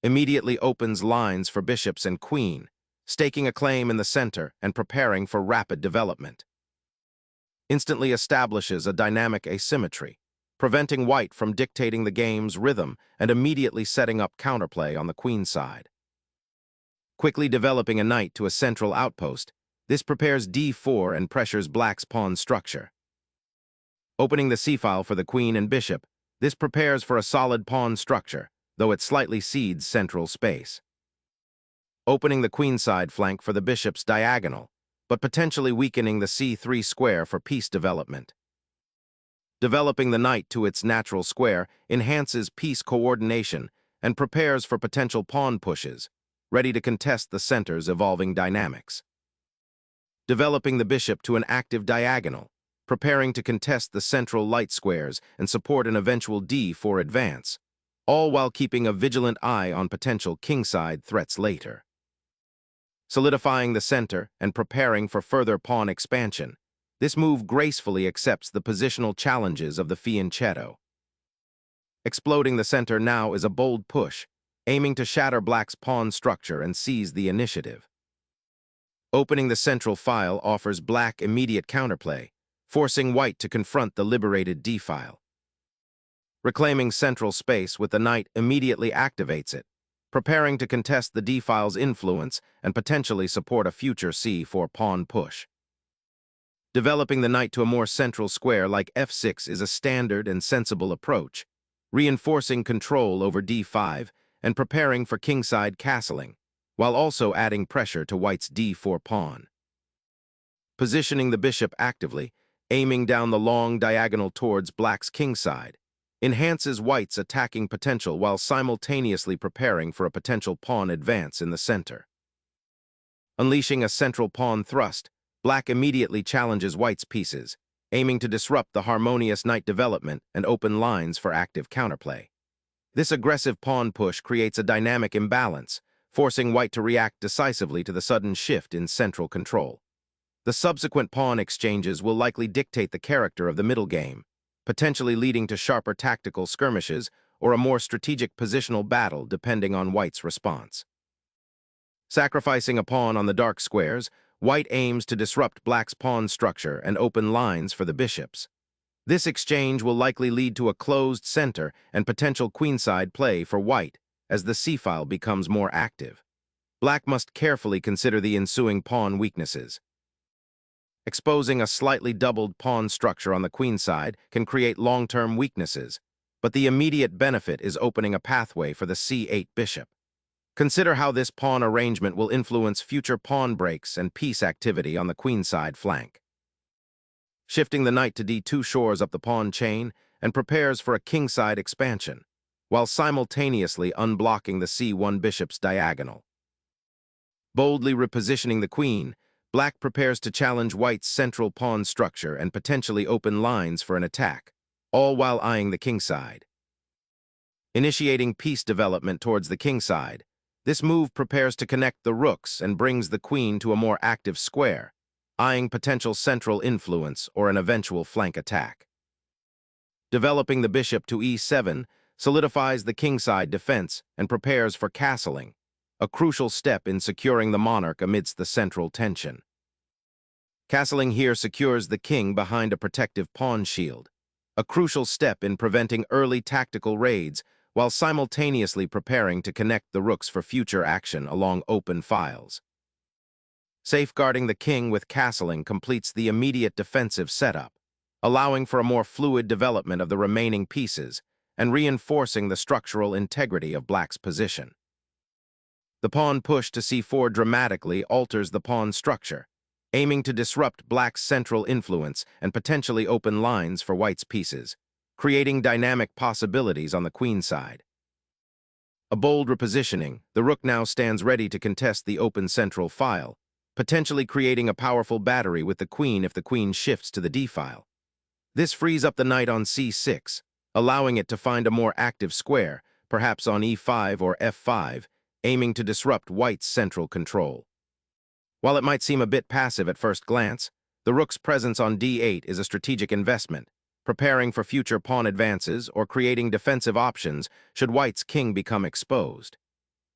immediately opens lines for bishops and queen, staking a claim in the center and preparing for rapid development. Instantly establishes a dynamic asymmetry, preventing white from dictating the game's rhythm and immediately setting up counterplay on the queen side. Quickly developing a knight to a central outpost, this prepares d4 and pressures black's pawn structure. Opening the c-file for the queen and bishop, this prepares for a solid pawn structure, though it slightly cedes central space. Opening the queenside flank for the bishop's diagonal, but potentially weakening the c3 square for piece development. Developing the knight to its natural square enhances piece coordination and prepares for potential pawn pushes, ready to contest the center's evolving dynamics. Developing the bishop to an active diagonal, preparing to contest the central light squares and support an eventual d4 advance, all while keeping a vigilant eye on potential kingside threats later. Solidifying the center and preparing for further pawn expansion, this move gracefully accepts the positional challenges of the fianchetto. Exploding the center now is a bold push, aiming to shatter black's pawn structure and seize the initiative. Opening the central file offers black immediate counterplay, forcing white to confront the liberated d-file. Reclaiming central space with the knight immediately activates it, preparing to contest the d-file's influence and potentially support a future c4 pawn push. Developing the knight to a more central square like f6 is a standard and sensible approach, reinforcing control over d5 and preparing for kingside castling, while also adding pressure to white's d4 pawn. Positioning the bishop actively, aiming down the long diagonal towards black's kingside, enhances white's attacking potential while simultaneously preparing for a potential pawn advance in the center. Unleashing a central pawn thrust, black immediately challenges white's pieces, aiming to disrupt the harmonious knight development and open lines for active counterplay. This aggressive pawn push creates a dynamic imbalance, forcing white to react decisively to the sudden shift in central control. The subsequent pawn exchanges will likely dictate the character of the middle game, potentially leading to sharper tactical skirmishes or a more strategic positional battle depending on white's response. Sacrificing a pawn on the dark squares, white aims to disrupt black's pawn structure and open lines for the bishops. This exchange will likely lead to a closed center and potential queenside play for white as the c-file becomes more active. Black must carefully consider the ensuing pawn weaknesses. Exposing a slightly doubled pawn structure on the queenside can create long-term weaknesses, but the immediate benefit is opening a pathway for the c8 bishop. Consider how this pawn arrangement will influence future pawn breaks and piece activity on the queenside flank. Shifting the knight to d2 shores up the pawn chain and prepares for a kingside expansion, while simultaneously unblocking the c1 bishop's diagonal. Boldly repositioning the queen, black prepares to challenge white's central pawn structure and potentially open lines for an attack, all while eyeing the kingside. Initiating piece development towards the kingside, this move prepares to connect the rooks and brings the queen to a more active square, eyeing potential central influence or an eventual flank attack. Developing the bishop to e7 solidifies the kingside defense and prepares for castling, a crucial step in securing the monarch amidst the central tension. Castling here secures the king behind a protective pawn shield, a crucial step in preventing early tactical raids while simultaneously preparing to connect the rooks for future action along open files. Safeguarding the king with castling completes the immediate defensive setup, allowing for a more fluid development of the remaining pieces and reinforcing the structural integrity of black's position. The pawn push to c4 dramatically alters the pawn structure, aiming to disrupt black's central influence and potentially open lines for white's pieces, creating dynamic possibilities on the queenside. A bold repositioning, the rook now stands ready to contest the open central file, potentially creating a powerful battery with the queen if the queen shifts to the d-file. This frees up the knight on c6, allowing it to find a more active square, perhaps on e5 or f5, aiming to disrupt white's central control. While it might seem a bit passive at first glance, the rook's presence on d8 is a strategic investment, preparing for future pawn advances or creating defensive options should white's king become exposed.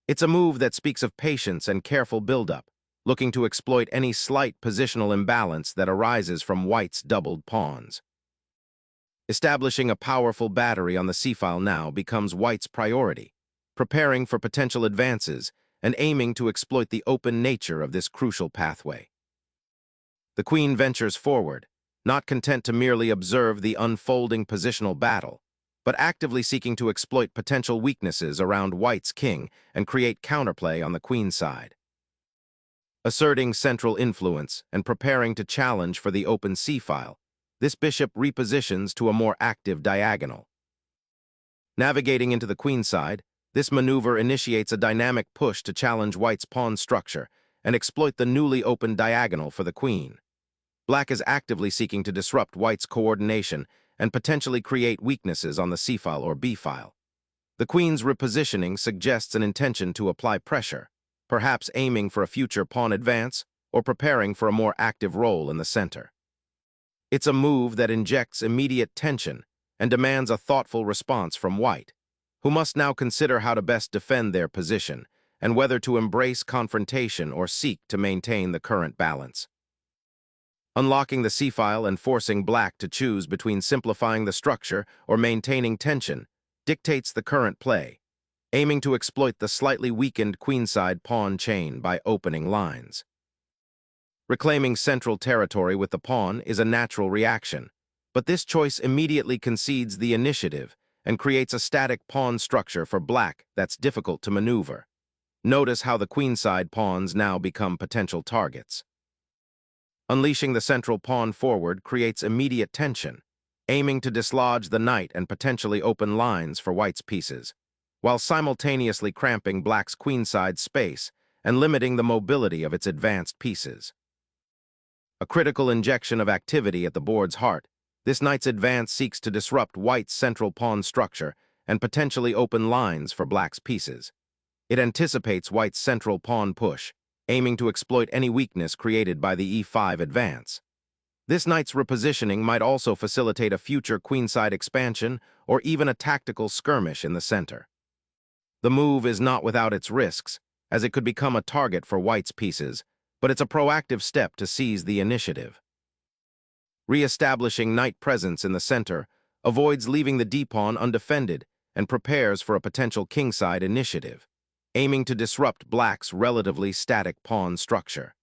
It's a move that speaks of patience and careful buildup, looking to exploit any slight positional imbalance that arises from white's doubled pawns. Establishing a powerful battery on the c-file now becomes white's priority, preparing for potential advances and aiming to exploit the open nature of this crucial pathway. The queen ventures forward, not content to merely observe the unfolding positional battle, but actively seeking to exploit potential weaknesses around white's king and create counterplay on the queen's side. Asserting central influence and preparing to challenge for the open c-file, this bishop repositions to a more active diagonal. Navigating into the queen side, this maneuver initiates a dynamic push to challenge white's pawn structure and exploit the newly opened diagonal for the queen. Black is actively seeking to disrupt white's coordination and potentially create weaknesses on the c-file or b-file. The queen's repositioning suggests an intention to apply pressure, perhaps aiming for a future pawn advance or preparing for a more active role in the center. It's a move that injects immediate tension and demands a thoughtful response from white, who must now consider how to best defend their position and whether to embrace confrontation or seek to maintain the current balance. Unlocking the c-file and forcing black to choose between simplifying the structure or maintaining tension dictates the current play, aiming to exploit the slightly weakened queenside pawn chain by opening lines. Reclaiming central territory with the pawn is a natural reaction, but this choice immediately concedes the initiative and creates a static pawn structure for black that's difficult to maneuver. Notice how the queenside pawns now become potential targets. Unleashing the central pawn forward creates immediate tension, aiming to dislodge the knight and potentially open lines for white's pieces, while simultaneously cramping black's queenside space and limiting the mobility of its advanced pieces. A critical injection of activity at the board's heart, this knight's advance seeks to disrupt white's central pawn structure and potentially open lines for black's pieces. It anticipates white's central pawn push, aiming to exploit any weakness created by the e5 advance. This knight's repositioning might also facilitate a future queenside expansion or even a tactical skirmish in the center. The move is not without its risks, as it could become a target for white's pieces, but it's a proactive step to seize the initiative. Re-establishing knight presence in the center avoids leaving the d-pawn undefended and prepares for a potential kingside initiative, aiming to disrupt black's relatively static pawn structure.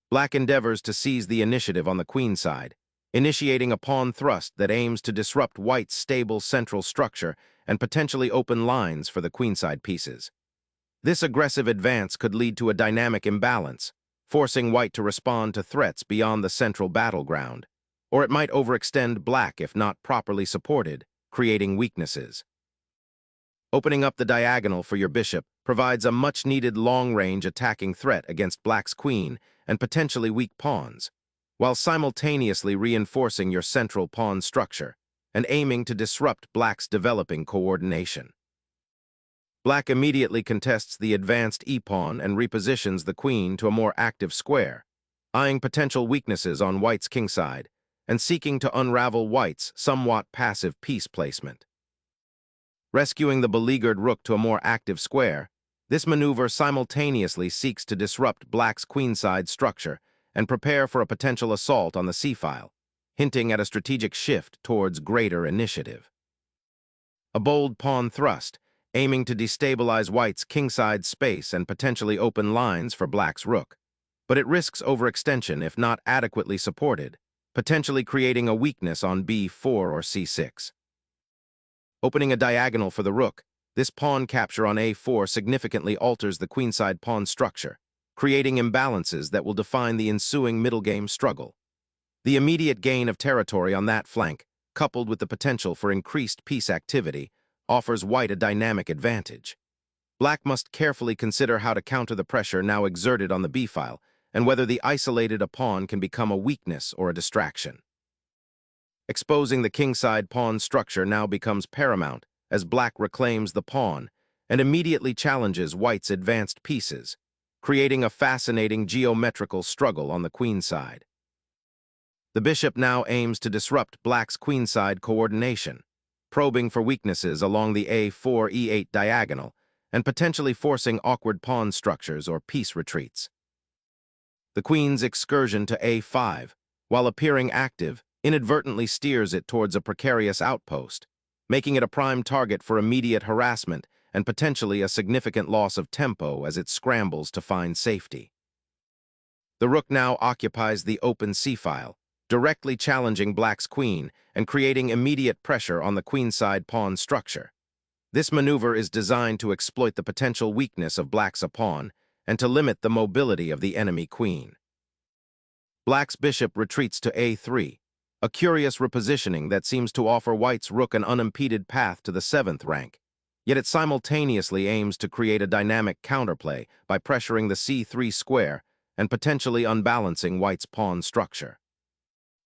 Black endeavors to seize the initiative on the queen side, initiating a pawn thrust that aims to disrupt white's stable central structure and potentially open lines for the queenside pieces. This aggressive advance could lead to a dynamic imbalance, forcing white to respond to threats beyond the central battleground, or it might overextend black if not properly supported, creating weaknesses. Opening up the diagonal for your bishop provides a much-needed long-range attacking threat against black's queen and potentially weak pawns, while simultaneously reinforcing your central pawn structure and aiming to disrupt black's developing coordination. Black immediately contests the advanced e-pawn and repositions the queen to a more active square, eyeing potential weaknesses on white's kingside and seeking to unravel white's somewhat passive piece placement. Rescuing the beleaguered rook to a more active square, this maneuver simultaneously seeks to disrupt black's queenside structure and prepare for a potential assault on the c-file, hinting at a strategic shift towards greater initiative. A bold pawn thrust, aiming to destabilize white's kingside space and potentially open lines for black's rook, but it risks overextension if not adequately supported, potentially creating a weakness on b4 or c6. Opening a diagonal for the rook, this pawn capture on a4 significantly alters the queenside pawn structure, creating imbalances that will define the ensuing middle game struggle. The immediate gain of territory on that flank, coupled with the potential for increased piece activity, offers white a dynamic advantage. Black must carefully consider how to counter the pressure now exerted on the b-file and whether the isolated pawn can become a weakness or a distraction. Exposing the kingside pawn structure now becomes paramount as black reclaims the pawn and immediately challenges white's advanced pieces, creating a fascinating geometrical struggle on the queenside. The bishop now aims to disrupt black's queenside coordination, probing for weaknesses along the a4-e8 diagonal and potentially forcing awkward pawn structures or piece retreats. The queen's excursion to a5, while appearing active, inadvertently steers it towards a precarious outpost, making it a prime target for immediate harassment and potentially a significant loss of tempo as it scrambles to find safety. The rook now occupies the open c-file, directly challenging black's queen and creating immediate pressure on the queenside pawn structure. This maneuver is designed to exploit the potential weakness of black's pawn and to limit the mobility of the enemy queen. Black's bishop retreats to a3, a curious repositioning that seems to offer white's rook an unimpeded path to the 7th rank, yet it simultaneously aims to create a dynamic counterplay by pressuring the c3 square and potentially unbalancing white's pawn structure.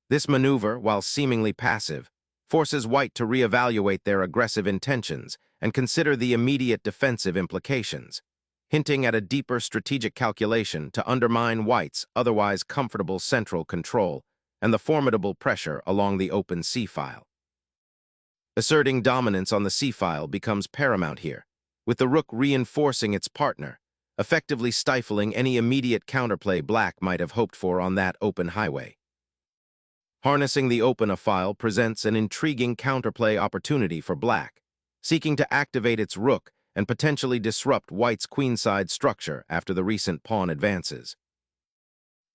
This maneuver, while seemingly passive, forces white to reevaluate their aggressive intentions and consider the immediate defensive implications, hinting at a deeper strategic calculation to undermine white's otherwise comfortable central control and the formidable pressure along the open c-file. Asserting dominance on the c-file becomes paramount here, with the rook reinforcing its partner, effectively stifling any immediate counterplay black might have hoped for on that open highway. Harnessing the open file presents an intriguing counterplay opportunity for black, seeking to activate its rook and potentially disrupt white's queenside structure after the recent pawn advances.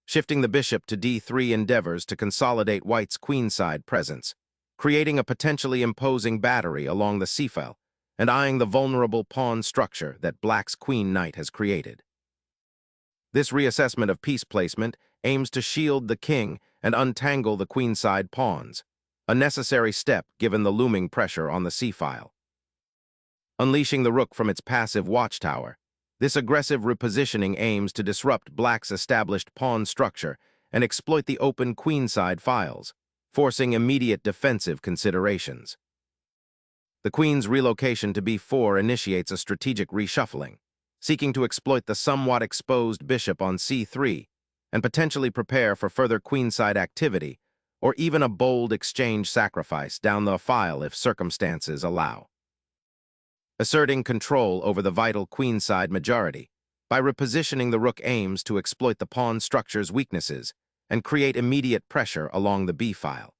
Shifting the bishop to d3 endeavors to consolidate white's queenside presence, creating a potentially imposing battery along the c-file and eyeing the vulnerable pawn structure that black's queen knight has created. This reassessment of piece placement aims to shield the king and untangle the queenside pawns, a necessary step given the looming pressure on the c-file. Unleashing the rook from its passive watchtower, this aggressive repositioning aims to disrupt black's established pawn structure and exploit the open queenside files, forcing immediate defensive considerations. The queen's relocation to b4 initiates a strategic reshuffling, seeking to exploit the somewhat exposed bishop on c3 and potentially prepare for further queenside activity or even a bold exchange sacrifice down the file if circumstances allow. Asserting control over the vital queenside majority, by repositioning the rook aims to exploit the pawn structure's weaknesses and create immediate pressure along the b-file.